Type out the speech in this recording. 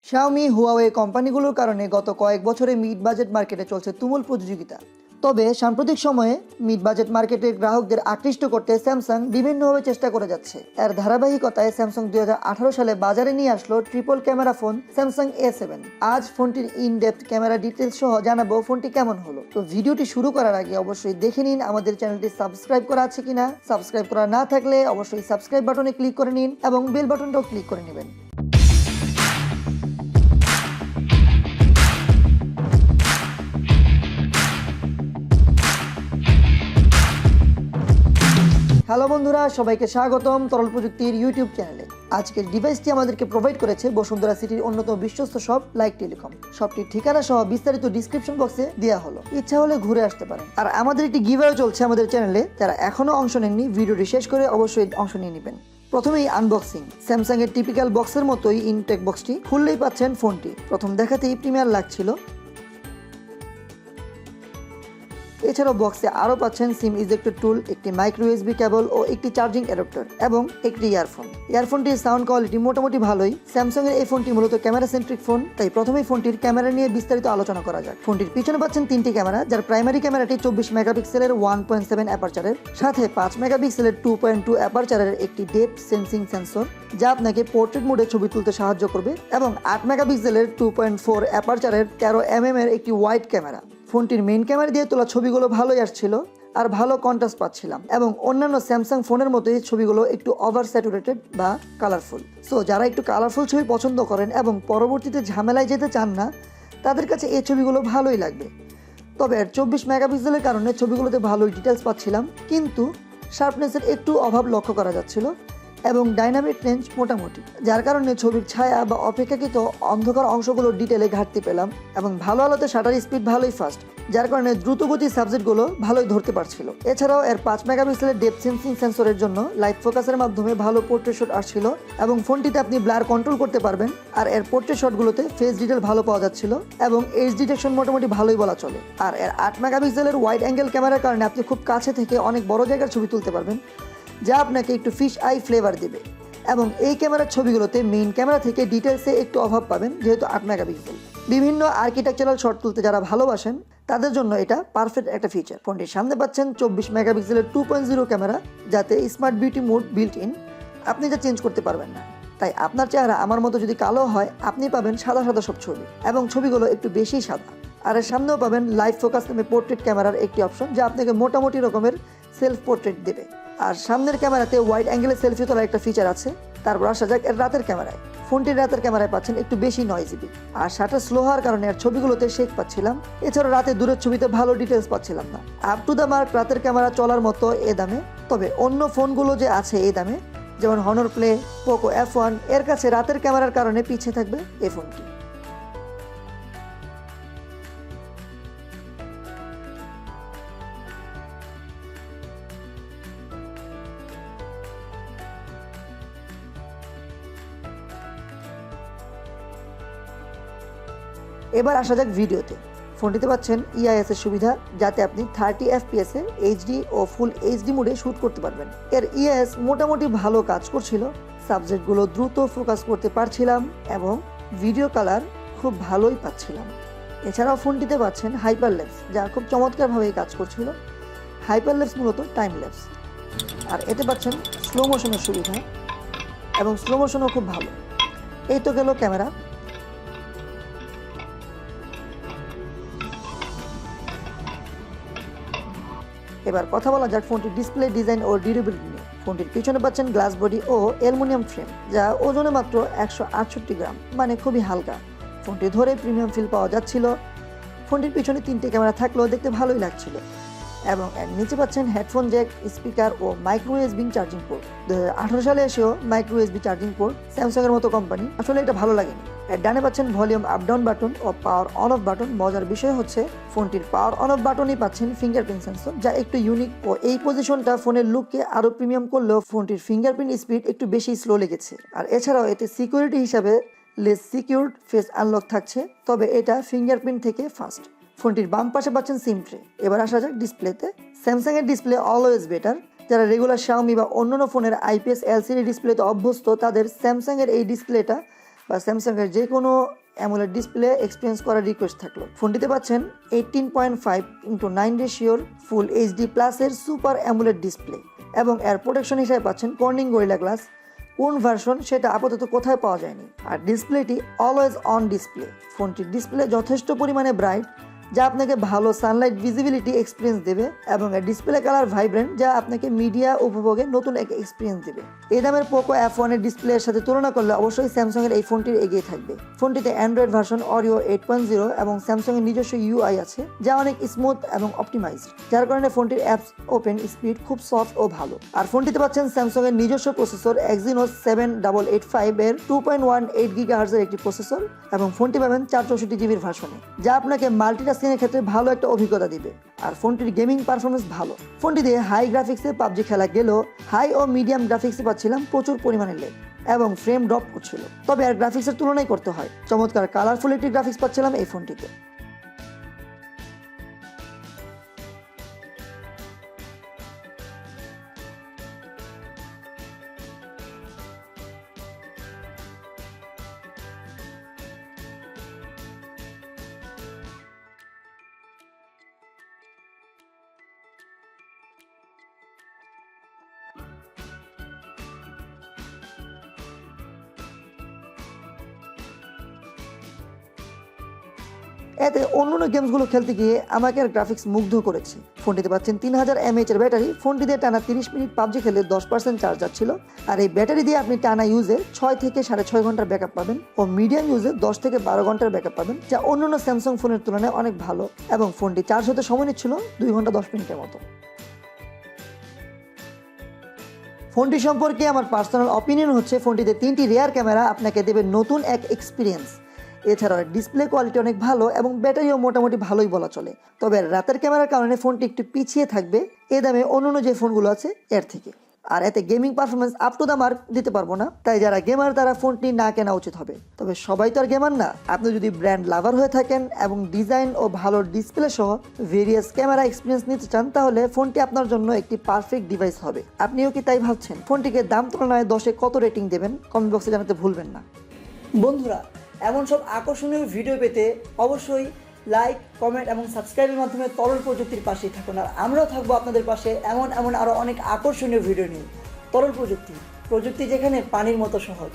Xiaomi, Huawei কোম্পানিগুলোর কারণে গত কয়েক বছরে মিড বাজেট মার্কেটে চলছে তুমুল প্রতিযোগিতা। তবে সাম্প্রতিক সময়ে মিড বাজেট মার্কেটের গ্রাহকদের আকৃষ্ট করতে স্যামসাং বিভিন্নভাবে চেষ্টা করে যাচ্ছে। এর ধারাবাহিকতায় স্যামসাং 2018 সালে বাজারে নিয়ে আসলো triple camera phone Samsung A7। আজ ফোনটির ইনডেপথ ক্যামেরা ডিটেলস সহ জানাবো ফোনটি কেমন হলো। তো ভিডিওটি শুরু করার আগে অবশ্যই দেখে নিন আমাদের চ্যানেলটি সাবস্ক্রাইব করা আছে কিনা। সাবস্ক্রাইব করা না থাকলে অবশ্যই সাবস্ক্রাইব বাটনে ক্লিক করে নিন এবং বেল বাটনটাও ক্লিক করে নেবেন। হ্যালো বন্ধুরা, সবাইকে স্বাগতম তরল প্রযুক্তির ইউটিউব চ্যানেলে। আজকের ডিভাইসটি আমাদেরকে প্রোভাইড করেছে বসুন্ধরা সিটির অন্যতম বিশ্বস্ত শপ লাইক টেলিকম। শপটির ঠিকানা সহ বিস্তারিত ডিসক্রিপশন বক্সে দেওয়া হলো, ইচ্ছা হলে ঘুরে আসতে পারেন। আর আমাদের একটি গিভঅ্যাওয়ে চলছে আমাদের চ্যানেলে, যারা এখনো অংশ নেননি ভিডিওটি শেষ করে অবশ্যই অংশ নিয়ে নেবেন। প্রথমেই আনবক্সিং। স্যামসাং এর টিপিক্যাল বক্সের মতোই ইনটেক বক্সটি খুললেই পাচ্ছেন ফোনটি। প্রথম দেখাতেই প্রিমিয়ার লাগছিল। এছাড়াও বক্সে আরও পাচ্ছেন সিম ইজেক্টর টুল, একটি মাইক্রো ইউএসবি কেবল ও একটি চার্জিং অ্যাডাপ্টার এবং একটি ইয়ারফোন। ইয়ারফোনটির সাউন্ড কোয়ালিটি মোটামুটি ভালোই। স্যামসাং এর এই ফোনটি মূলত ক্যামেরা সেন্ট্রিক ফোন, তাই প্রথমেই ফোনটির ক্যামেরা নিয়ে বিস্তারিত আলোচনা করা যাক। ফোনটির পিছনে পাচ্ছেন তিনটি ক্যামেরা, যার প্রাইমারি ক্যামেরাটি 24 মেগাপিক্সেলের 1.7 অ্যাপারচারের, সাথে 5 মেগাপিক্সেলের 2.2 অ্যাপারচারের একটি ডেপথ সেন্সিং সেন্সর, যা আপনাকে পোর্ট্রেট মোডে ছবি তুলতে সাহায্য করবে, এবং 8 মেগাপিক্সেলের 2.4 অ্যাপারচারের 13mm এর একটি ওয়াইড ক্যামেরা। ফোনটির মেইন ক্যামেরা দিয়ে তোলা ছবিগুলো ভালোই আসছিল আর ভালো কন্ট্রাস্ট পাচ্ছিলাম, এবং অন্যান্য স্যামসাং ফোনের মতোই ছবিগুলো একটু ওভার স্যাচুরেটেড বা কালারফুল। সো যারা একটু কালারফুল ছবি পছন্দ করেন এবং পরবর্তীতে ঝামেলায় যেতে চান না, তাদের কাছে এই ছবিগুলো ভালোই লাগবে। তবে 24 মেগাপিক্সেলের কারণে ছবিগুলোতে ভালোই ডিটেলস পাচ্ছিলাম, কিন্তু শার্পনেসের একটু অভাব লক্ষ্য করা যাচ্ছিল এবং ডাইনামিক রেঞ্জ মোটামুটি, যার কারণে ছবির ছায়া বা অপেক্ষাকৃত অন্ধকার অংশগুলোর ডিটেলে ঘাটতি পেলাম। এবং ভালো আলোতে শাটার স্পিড ভালোই ফাস্ট, যার কারণে দ্রুতগতির সাবজেক্টগুলো ভালোই ধরতে পারছিল। এছাড়াও এর 5 মেগাপিক্সেলের ডেপথ সেন্সিং সেন্সরের জন্য লাইট ফোকাসের মাধ্যমে ভালো পোর্ট্রেট শট আসছিল, এবং ফোনটিতে আপনি ব্লার কন্ট্রোল করতে পারবেন। আর এর পোর্ট্রেট শটগুলোতে ফেস ডিটেল ভালো পাওয়া যাচ্ছিল এবং এজ ডিটেকশন মোটামুটি ভালোই বলা চলে। আর এর 8 মেগাপিক্সেলের ওয়াইড অ্যাঙ্গেল ক্যামেরার কারণে আপনি খুব কাছে থেকে অনেক বড় জায়গার ছবি তুলতে পারবেন, যা আপনাকে একটু ফিশ আই ফ্লেভার দেবে। এবং এই ক্যামেরার ছবিগুলোতে মেইন ক্যামেরা থেকে ডিটেলসে একটু অভাব পাবেন, যেহেতু 8 মেগাপিক্সেল। বিভিন্ন আর্কিটেকচারাল শট তুলতে যারা ভালোবাসেন তাদের জন্য এটা পারফেক্ট একটা ফিচার। ফোনটির সামনে পাচ্ছেন 24 মেগাপিক্সেলের 2.0 ক্যামেরা, যাতে smart beauty mode built in, আপনি যা চেঞ্জ করতে পারবেন না। তাই আপনার চেহারা আমার মতো যদি কালো হয়, আপনি পাবেন সাদা সাদা সব ছবি, এবং ছবিগুলো একটু বেশি সাদা। আর এর সামনেও পাবেন লাইভ ফোকাস নামে পোর্ট্রেট ক্যামেরার একটি অপশন, যা আপনাকে মোটামুটি রকমের সেলফ পোর্ট্রেট দেবে। আর সামনের ক্যামেরাতে ওয়াইড অ্যাঙ্গেলে সেলফি তোলার একটা ফিচার আছে। তারপর আসা যাক এর রাতের ক্যামেরায়। ফোনটির রাতের ক্যামেরায় পাচ্ছেন একটু বেশি নয়েজিবি, আর শাটার স্লো হওয়ার কারণে এর ছবিগুলোতে শেক পাচ্ছিলাম। এছাড়া রাতে দূরের ছবিতে ভালো ডিটেলস পাচ্ছিলাম না। আপ টু দ্য মার্ক রাতের ক্যামেরা চলার মতো এ দামে। তবে অন্য ফোনগুলো যে আছে এই দামে, যেমন হনর প্লে, পোকো F1, এর কাছে রাতের ক্যামেরার কারণে পিছিয়ে থাকবে এই ফোনটি। এবার আসা যাক ভিডিওতে। ফোনটিতে পাচ্ছেন EIS এর সুবিধা, যাতে আপনি 30 FPS এ এইচডি ও ফুল এইচডি মোডে শ্যুট করতে পারবেন। এর EIS মোটামুটি ভালো কাজ করছিল, সাবজেক্টগুলো দ্রুত ফোকাস করতে পারছিলাম এবং ভিডিও কালার খুব ভালোই পাচ্ছিলাম। এছাড়াও ফোনটিতে পাচ্ছেন হাইপার ল্যাপস, যা খুব চমৎকারভাবেই কাজ করছিল। হাইপার ল্যাপস মূলত টাইম ল্যাপস। আর এতে পাচ্ছেন স্লো মোশনের সুবিধা, এবং স্লো মোশনও খুব ভালো। এই তো গেল ক্যামেরা। এবার কথা বলা যাক ফোনটির ডিসপ্লে ডিজাইন ও ডিউরেবিলিটি নিয়ে। ফোনটির পিছনে পাচ্ছেন গ্লাস বডি ও অ্যালুমিনিয়াম ফ্রেম, যা ওজনে মাত্র 168 গ্রাম, মানে খুবই হালকা। ফোনটি ধরে প্রিমিয়াম ফিল পাওয়া যাচ্ছিল। ফোনটির পিছনে 3টে ক্যামেরা থাকলেও দেখতে ভালোই লাগছিল, এবং এর নিচে পাচ্ছেন হেডফোন জ্যাক, স্পিকার ও মাইক্রো ইউএসবি চার্জিং পোর্ট। 2018 সালে এসেও micro USB charging port Samsung এর মতো কোম্পানি, আসলে এটা ভালো লাগেনি। এর ডানে পাচ্ছেন ভলিউম আপ ডাউন বাটন ও পাওয়ার অন অফ বাটন। মজার বিষয় হচ্ছে ফোনটির পাওয়ার অন অফ বাটনই পাচ্ছেন ফিঙ্গারপ্রিন্ট সেন্সর, যা একটু ইউনিক, ও এই পজিশনটা ফোনের লুককে আরো প্রিমিয়াম করলেও ফোনটির ফিঙ্গারপ্রিন্ট স্পিড একটু বেশি স্লো লেগেছে। আর এছাড়াও এতে সিকিউরিটি হিসাবে লেস সিকিউরড ফেস আনলক থাকছে, তবে এটা ফিঙ্গারপ্রিন্ট থেকে ফাস্ট। ফোনটির বাম পাশে পাচ্ছেন সিম ট্রে। এবার আসা যাক ডিসপ্লেতে। স্যামসাং এর ডিসপ্লে অলওয়েজ বেটার। যারা রেগুলার শাওমি বা অন্যান্য ফোনের IPS LCD ডিসপ্লেতে অভ্যস্ত, তাদের স্যামসাং এর এই ডিসপ্লেটা বা স্যামসাংয়ের যে কোনো অ্যামোলেড ডিসপ্লে এক্সপিরিয়েন্স করার রিকোয়েস্ট থাকলো। ফোনটিতে পাচ্ছেন 18.5:9 রেশিওর ফুল এইচডি প্লাসের সুপার অ্যামোলেড ডিসপ্লে এবং এর প্রোটেকশন হিসেবে পাচ্ছেন কর্নিং গরিলা গ্লাস। কোন ভার্সন সেটা আপাতত কোথায় পাওয়া যায়নি। আর ডিসপ্লেটি অলওয়েজ অন ডিসপ্লে। ফোনটির ডিসপ্লে যথেষ্ট পরিমাণে ব্রাইট, যা আপনাকে ভালো সানলাইট ভিজিবিলিটি এক্সপিরিয়েন্স দেবে এবং এর ডিসপ্লে কালার ভাইব্রেন্ট, যা আপনাকে মিডিয়া উপভোগে নতুন এক এক্সপিরিয়েন্স দেবে। এই দামের পোকো F1 এর ডিসপ্লের সাথে তুলনা করলে অবশ্যই স্যামসাংয়ের এই ফোনটির এগিয়ে থাকবে। ফোনটিতে অ্যান্ড্রয়েড ভার্সন অরিও 8.0 এবং স্যামসাংয়ের নিজস্ব UI আছে, যা অনেক স্মুথ এবং অপটিমাইজড, যার কারণে ফোনটির অ্যাপস ওপেন স্পিড খুব সফট ও ভালো। আর ফোনটিতে পাচ্ছেন স্যামসাংয়ের নিজস্ব প্রসেসর Exynos 7885 এর 2.18 GHz এর একটি প্রসেসর এবং ফোনটি পাবেন 464 GB ভার্সনে, যা আপনাকে মাল্টিটাস্কিংয়ের ক্ষেত্রে ভালো একটা অভিজ্ঞতা দিবে। আর ফোনটির গেমিং পারফরমেন্স ভালো। ফোনটি দিয়ে হাই গ্রাফিক্সে পাবজি খেলা গেলেও হাই ও মিডিয়াম গ্রাফিক্সে পাচ্ছিলাম প্রচুর পরিমাণে লেগ এবং ফ্রেম ড্রপ করছিল, তবে আর গ্রাফিক্সের তুলনায় করতে হয় চমৎকার কালারফুল একটি গ্রাফিক্স পাচ্ছিলাম এই ফোনটিতে। এতে অন্যান্য গেমসগুলো খেলতে গিয়ে আমাকে আর গ্রাফিক্স মুগ্ধ করেছে। ফোনটিতে পাচ্ছেন 3000 mAh এর ব্যাটারি। ফোনটি দিয়ে টানা 30 মিনিট পাবজি খেলে 10% চার্জার ছিল। আর এই ব্যাটারি দিয়ে আপনি টানা ইউজে 6 থেকে 6.5 ঘন্টার ব্যাকআপ পাবেন ও মিডিয়াম ইউজে 10 থেকে 12 ঘন্টার ব্যাকআপ পাবেন, যা অন্যান্য স্যামসাং ফোনের তুলনায় অনেক ভালো। এবং ফোনটি চার্জ হতে সময় নিচ্ছিল 2 ঘন্টা 10 মিনিটের মতো। ফোনটি সম্পর্কে আমার পার্সোনাল অপিনিয়ন হচ্ছে, ফোনটিতে 3টি রেয়ার ক্যামেরা আপনাকে দেবে নতুন এক এক্সপিরিয়েন্স। এছাড়াও ডিসপ্লে কোয়ালিটি অনেক ভালো এবং ব্যাটারিও মোটামুটি ভালোই বলা চলে। তবে রাতের ক্যামেরার কারণে ফোনটি একটু পিছিয়ে থাকবে এ দামে অন্যান্য যে ফোনগুলো আছে এর থেকে। আর এতে gaming performance up to the mark দিতে পারবো না, তাই যারা গেমার তারা ফোনটি না কেনা উচিত হবে। তবে সবাই তো আর গেমার না। আপনি যদি ব্র্যান্ড লাভার হয়ে থাকেন এবং ডিজাইন ও ভালো ডিসপ্লে সহ ভেরিয়াস ক্যামেরা এক্সপিরিয়েন্স নিতে চান, তাহলে ফোনটি আপনার জন্য একটি পারফেক্ট ডিভাইস হবে। আপনিও কি তাই ভাবছেন? ফোনটিকে দাম তুলনায় 10-এ কত রেটিং দেবেন কমেন্ট বক্সে জানাতে ভুলবেন না। বন্ধুরা, এমন সব আকর্ষণীয় ভিডিও পেতে অবশ্যই লাইক, কমেন্ট এবং সাবস্ক্রাইবের মাধ্যমে তরল প্রযুক্তির পাশেই থাকুন। আর আমরাও থাকবো আপনাদের পাশে এমন আরও অনেক আকর্ষণীয় ভিডিও নিয়ে। তরল প্রযুক্তি, প্রযুক্তি যেখানে পানির মতো সহজ।